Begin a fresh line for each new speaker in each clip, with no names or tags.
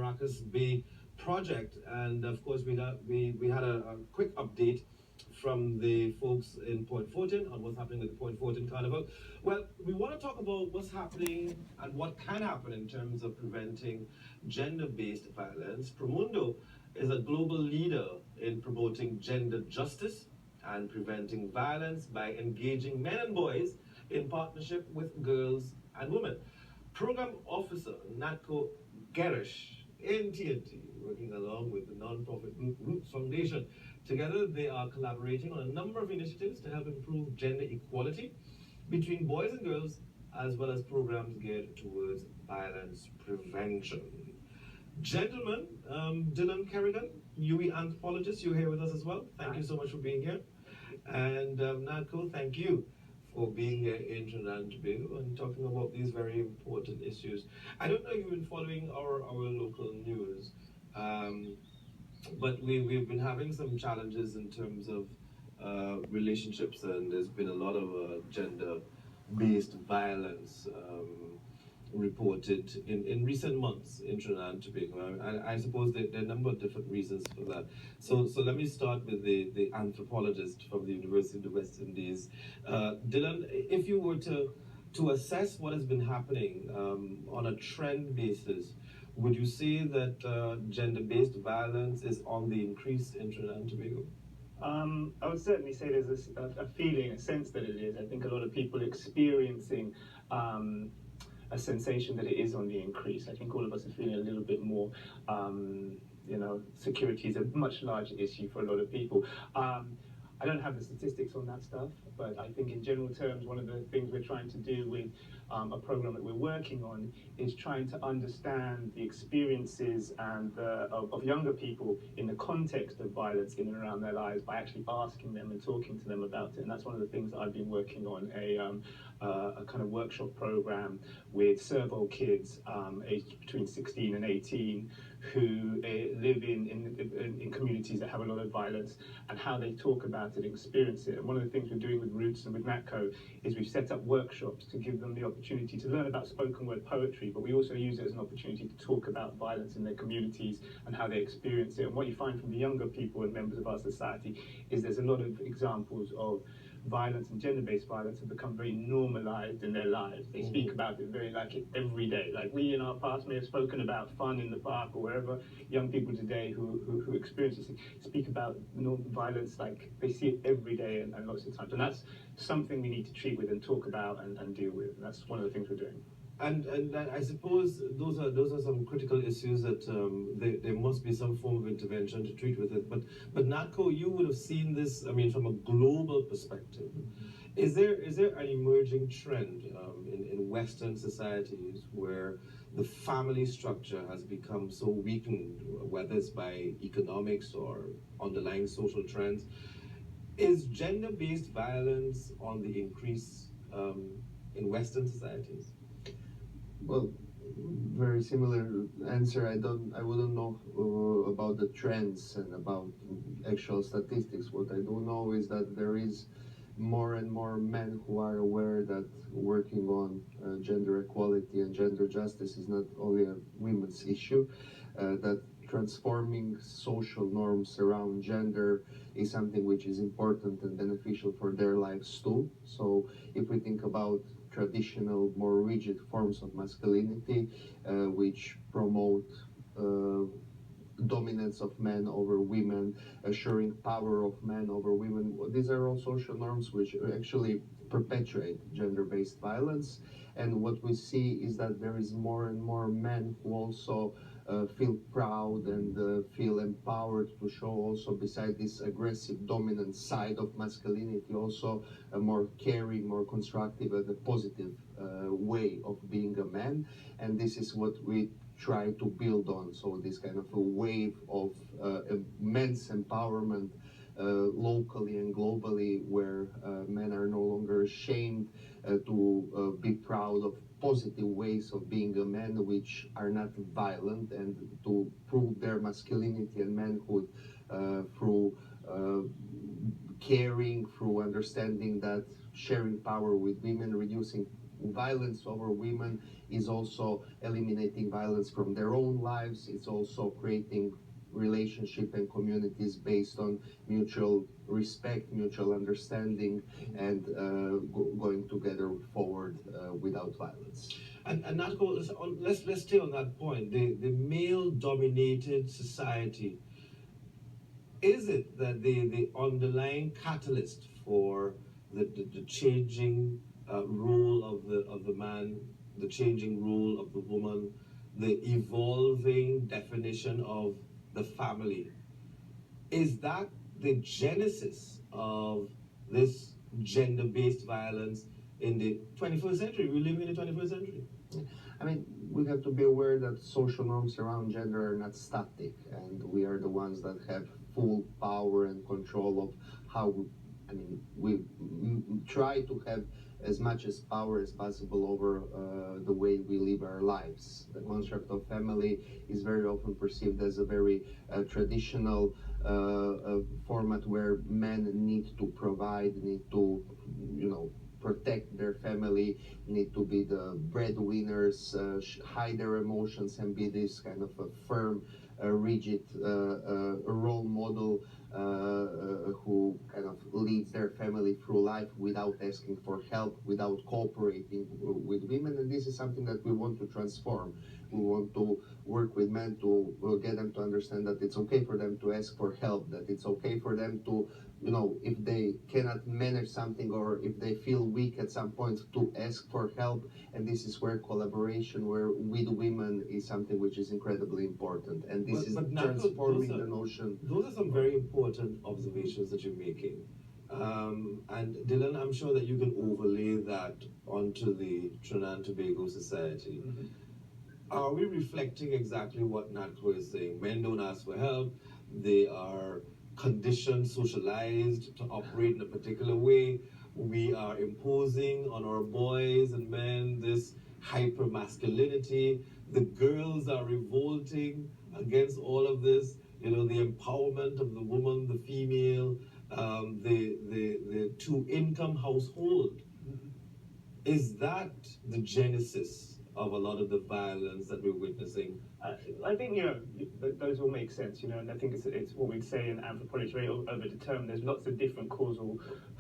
Maracas Bay project, and of course we had a quick update from the folks in Point Fortin on what's happening with the Point Fortin Carnival. Well, we want to talk about what's happening and what can happen in terms of preventing gender-based violence. Promundo is a global leader in promoting gender justice and preventing violence by engaging men and boys in partnership with girls and women. Program Officer Natko Geres in TNT, working along with the non-profit group Roots Foundation. Together, they are collaborating on a number of initiatives to help improve gender equality between boys and girls, as well as programs geared towards violence prevention. Gentlemen, Dylan Kerrigan, UE anthropologist, you're here with us as well. Thank you so much for being here. And Natko, thank you for being here in Trinidad and Tobago and talking about these very important issues. I don't know if you've been following our local news, but we've been having some challenges in terms of relationships, and there's been a lot of gender-based violence reported in recent months in Trinidad and Tobago. I suppose there are a number of different reasons for that. So let me start with the anthropologist from the University of the West Indies. Dylan, if you were to assess what has been happening on a trend basis, would you say that gender-based violence is on the increase in Trinidad and Tobago?
I would certainly say there's a feeling, a sense that it is. I think a lot of people are experiencing a sensation that it is on the increase. I think all of us are feeling a little bit more, security is a much larger issue for a lot of people. I don't have the statistics on that stuff, but I think in general terms, one of the things we're trying to do with a program that we're working on is trying to understand the experiences and of younger people in the context of violence in and around their lives by actually asking them and talking to them about it. And that's one of the things that I've been working on, a kind of workshop program with Servo kids aged between 16 and 18 who live in communities that have a lot of violence, and how they talk about it and experience it. And one of the things we're doing with Roots and with Natko is we've set up workshops to give them the opportunity to learn about spoken word poetry, but we also use it as an opportunity to talk about violence in their communities and how they experience it. And what you find from the younger people and members of our society is there's a lot of examples of violence and gender-based violence have become very normalized in their lives. They speak about it very like it every day. Like we in our past may have spoken about fun in the park or wherever. Young people today who experience this speak about violence like they see it every day and lots of times. And that's something we need to treat with and talk about and deal with. And that's one of the things we're doing.
And I suppose those are some critical issues that there must be some form of intervention to treat with it. But Natko, you would have seen this, I mean, from a global perspective. Is there an emerging trend in Western societies where the family structure has become so weakened, whether it's by economics or underlying social trends? Is gender-based violence on the increase in Western societies?
Well, very similar answer. I wouldn't know about the trends and about actual statistics. What I do know is that there is more and more men who are aware that working on gender equality and gender justice is not only a women's issue, that transforming social norms around gender is something which is important and beneficial for their lives too. So if we think about traditional, more rigid forms of masculinity, which promote dominance of men over women, assuring power of men over women. These are all social norms which actually perpetuate gender-based violence. And what we see is that there is more and more men who also feel proud and feel empowered to show also, beside this aggressive dominant side of masculinity, also a more caring, more constructive and a positive way of being a man. And this is what we try to build on. So this kind of a wave of men's empowerment locally and globally, where men are no longer ashamed to be proud of positive ways of being a man which are not violent, and to prove their masculinity and manhood through caring, through understanding that sharing power with women, reducing violence over women is also eliminating violence from their own lives. It's also creating relationship and communities based on mutual respect, mutual understanding, and going together forward without violence.
And Natko, let's stay on that point. The male-dominated society, is it that the underlying catalyst for the changing role of the man, the changing role of the woman, the evolving definition of the family, is that the genesis of this gender-based violence in the 21st century? We live in the 21st century.
I mean, we have to be aware that social norms around gender are not static, and we are the ones that have full power and control of how we try to have as much as power as possible over the way we live our lives. The construct of family is very often perceived as a very traditional format where men need to provide, need to, protect their family, need to be the breadwinners, hide their emotions, and be this kind of a firm, rigid role model who kind of leads their family through life without asking for help, without cooperating with women. And this is something that we want to transform. We want to work with men to get them to understand that it's okay for them to ask for help, that it's okay for them to, if they cannot manage something or if they feel weak at some point, to ask for help. And this is where collaboration with women is something which is incredibly important. And this is transforming the notion.
Those are some very important observations that you're making. And Dylan, I'm sure that you can overlay that onto the Trinidad and Tobago society.
Mm-hmm.
Are we reflecting exactly what Natko is saying? Men don't ask for help. They are conditioned, socialized to operate in a particular way. We are imposing on our boys and men this hyper masculinity. The girls are revolting against all of this. The empowerment of the woman, the female, the two-income household. Is that the genesis of a lot of the violence that we're witnessing?
I think, those all make sense, and I think it's what we'd say in anthropology, very overdetermined. There's lots of different causal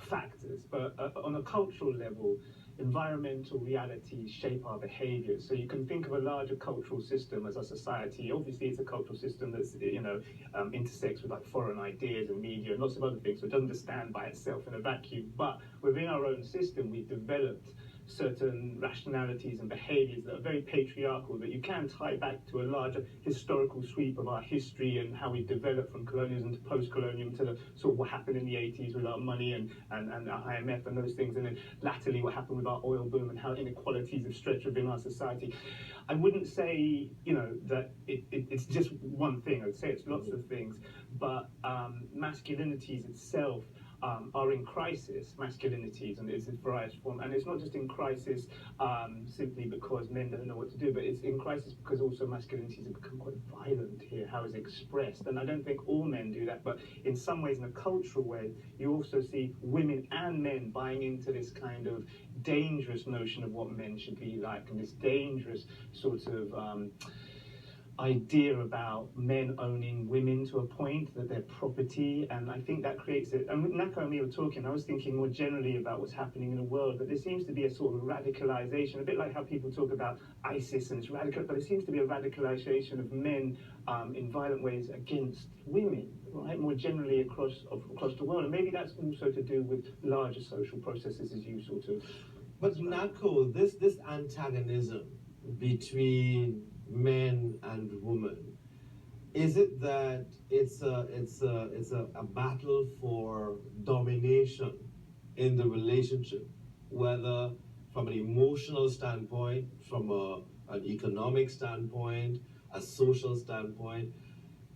factors, but on a cultural level, environmental realities shape our behaviors. So you can think of a larger cultural system as a society. Obviously, it's a cultural system that's, intersects with like foreign ideas and media and lots of other things, so it doesn't just stand by itself in a vacuum. But within our own system, we've developed certain rationalities and behaviors that are very patriarchal, that you can tie back to a larger historical sweep of our history and how we developed from colonialism to post-colonialism to the sort of what happened in the 80s with our money and IMF and those things, and then latterly what happened with our oil boom and how inequalities have stretched within our society. I wouldn't say, that it's just one thing. I'd say it's lots of things, but masculinities itself are in crisis, masculinities, and it's a variety form. And it's not just in crisis simply because men don't know what to do, but it's in crisis because also masculinities have become quite violent here, how it's expressed. And I don't think all men do that, but in some ways, in a cultural way, you also see women and men buying into this kind of dangerous notion of what men should be like, and this dangerous sort of idea about men owning women to a point, that they're property, and I think that creates it. And with Natko and me were talking, I was thinking more generally about what's happening in the world, that there seems to be a sort of radicalization, a bit like how people talk about ISIS and it's radical, but it seems to be a radicalization of men in violent ways against women, right, more generally across the world. And maybe that's also to do with larger social processes, as you sort of...
But Natko, this antagonism between men and women, is it that it's a battle for domination in the relationship, whether from an emotional standpoint, from an economic standpoint, a social standpoint?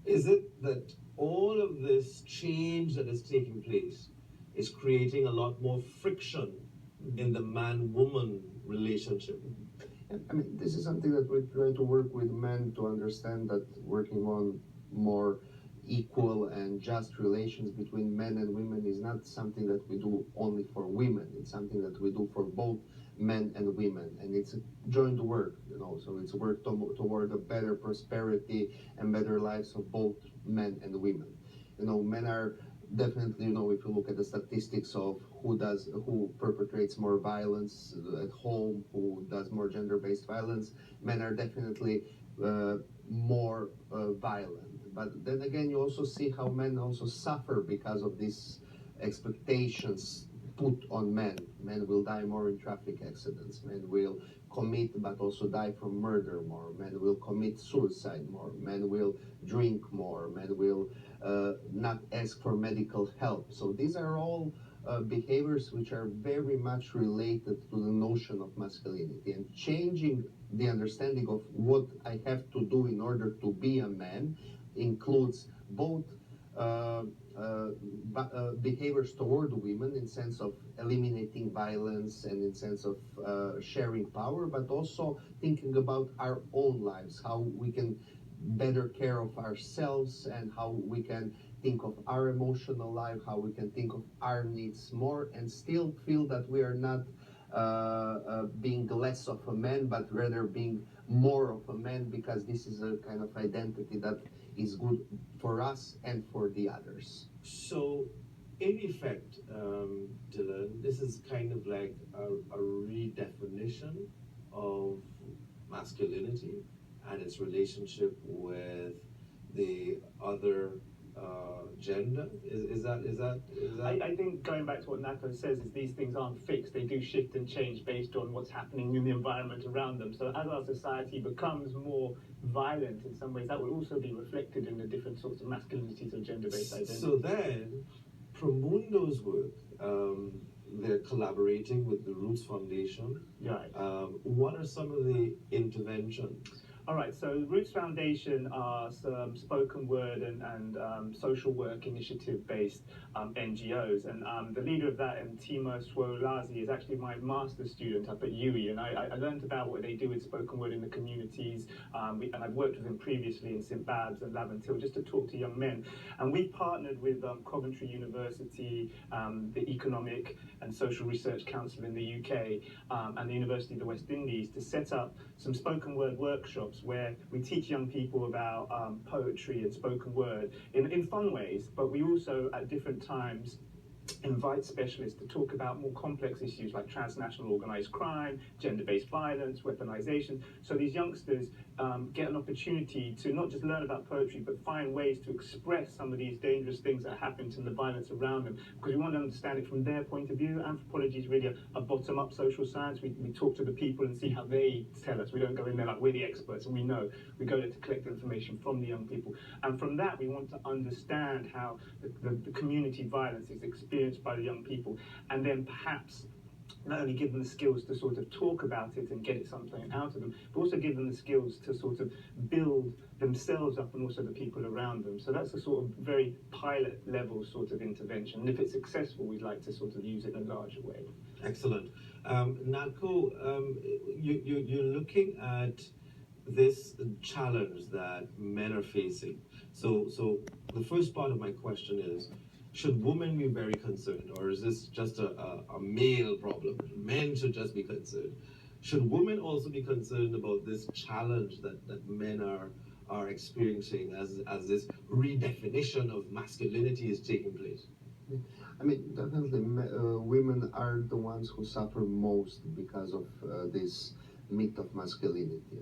Is it that all of this change that is taking place is creating a lot more friction in the man-woman relationship?
I mean, this is something that we're trying to work with men to understand, that working on more equal and just relations between men and women is not something that we do only for women. It's something that we do for both men and women, and it's a joint work, so it's work toward a better prosperity and better lives of both men and women. Men are definitely, if you look at the statistics of who perpetrates more violence at home, who does more gender-based violence, men are definitely more violent. But then again, you also see how men also suffer because of these expectations put on men. Men will die more in traffic accidents. Men will commit but also die from murder more. Men will commit suicide more. Men will drink more. Men will not ask for medical help. So these are all behaviors which are very much related to the notion of masculinity, and changing the understanding of what I have to do in order to be a man includes both behaviors toward women in sense of eliminating violence and in sense of sharing power, but also thinking about our own lives, how we can better care of ourselves and how we can think of our emotional life, how we can think of our needs more and still feel that we are not being less of a man, but rather being more of a man, because this is a kind of identity that is good for us and for the others.
So, in effect, Dylan, this is kind of like a redefinition of masculinity and its relationship with the other gender. Is that?
I think going back to what Natko says is these things aren't fixed. They do shift and change based on what's happening in the environment around them. So as our society becomes more violent in some ways, that will also be reflected in the different sorts of masculinities or gender-based identities.
So then, Promundo's work, they're collaborating with the Roots Foundation.
Right.
What are some of the interventions?
All right, so Roots Foundation are some spoken word and social work initiative-based NGOs, and the leader of that, Timo Swolazi, is actually my master's student up at UE, and I learned about what they do with spoken word in the communities, and I've worked with him previously in St Babs and Laventil just to talk to young men, and we've partnered with Coventry University, the Economic and Social Research Council in the UK, and the University of the West Indies to set up some spoken word workshops where we teach young people about poetry and spoken word in fun ways, but we also at different times invite specialists to talk about more complex issues like transnational organised crime, gender-based violence, weaponization. So these youngsters get an opportunity to not just learn about poetry, but find ways to express some of these dangerous things that happen and the violence around them, because we want to understand it from their point of view. Anthropology is really a bottom-up social science. We talk to the people and see how they tell us. We don't go in there like we're the experts and we know. We go there to collect information from the young people. And from that, we want to understand how the community violence is experienced by the young people, and then perhaps not only give them the skills to sort of talk about it and get it something out of them, but also give them the skills to sort of build themselves up and also the people around them. So that's a sort of very pilot level sort of intervention. And if it's successful, we'd like to sort of use it in a larger way.
Excellent. Natko, you're looking at this challenge that men are facing. So the first part of my question is, should women be very concerned, or is this just a male problem? Men should just be concerned. Should women also be concerned about this challenge that men are experiencing as this redefinition of masculinity is taking place?
I mean, definitely, women are the ones who suffer most because of this myth of masculinity,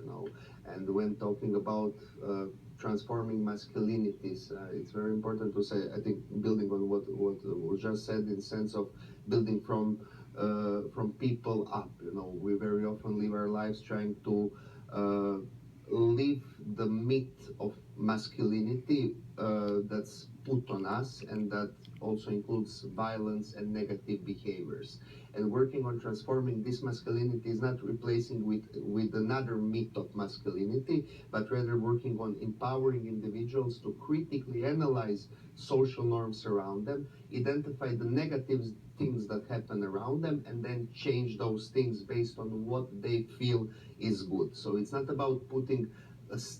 And when talking about transforming masculinities, it's very important to say, I think, building on what was just said, in sense of building from people up. We very often live our lives trying to live the myth of masculinity that's put on us, and that also includes violence and negative behaviors. And working on transforming this masculinity is not replacing with another myth of masculinity, but rather working on empowering individuals to critically analyze social norms around them, identify the negative things that happen around them, and then change those things based on what they feel is good. So it's not about putting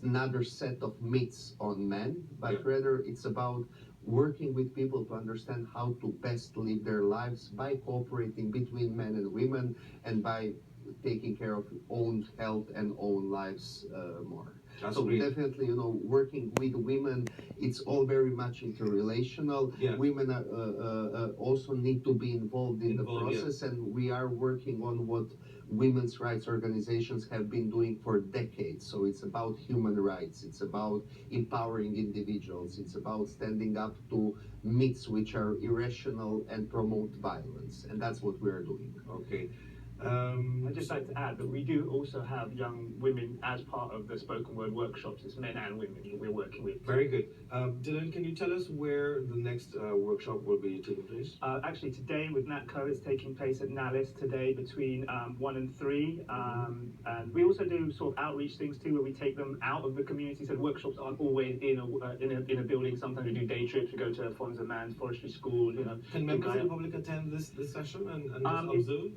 another set of myths on men, but rather it's about working with people to understand how to best live their lives by cooperating between men and women and by taking care of own health and own lives more.
That's
So
great.
definitely, working with women, it's all very much interrelational.
Yeah.
Women also need to be involved in the
Involved, yeah.
process, and we are working on what women's rights organizations have been doing for decades. So it's about human rights, it's about empowering individuals, it's about standing up to myths which are irrational and promote violence, and that's what we are doing.
Okay.
I'd just like to add that we do also have young women as part of the spoken word workshops. It's men and women that we're working with.
Very good. Dylan, can you tell us where the next workshop will be taking place?
Actually, today with Natko, it's taking place at Nalis today between 1 and 3. And we also do sort of outreach things too, where we take them out of the community. So the workshops aren't always in a building. Sometimes we do day trips. We go to Fonza Man's Forestry School.
Can members of the public attend this session and just observe?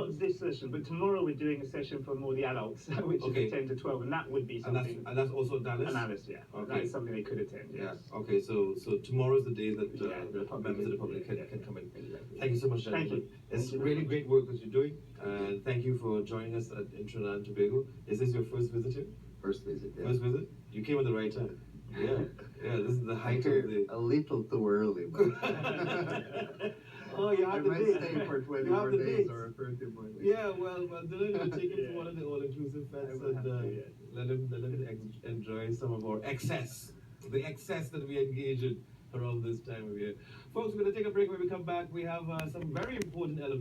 Not this session, but tomorrow we're doing a session for more the adults, which is 10 to 12, and that would be something.
And that's also Dallas?
Analysis, yeah.
Okay.
That's something they could attend. Yes.
Yeah. Okay. So tomorrow's the day that
the public
members of the public can come in. Thank you so much, gentlemen.
Thank you.
It's
Thank you.
really great work that you're doing, and thank you for joining us in Trinidad and Tobago. Is this your first visit here?
First visit, yeah.
First visit? You came at the right time. Yeah. Yeah. This is the height of the.
A little too early, but
Oh, you
I
have the
might
date.
stay for 20
You have
more
the
days
dates.
or 30 more days.
Yeah, well, Dylan will take him to one of the all-inclusive fests and let him enjoy some of our excess, the excess that we engage in around this time of year. Folks, we're going to take a break. When we come back, we have some very important elements.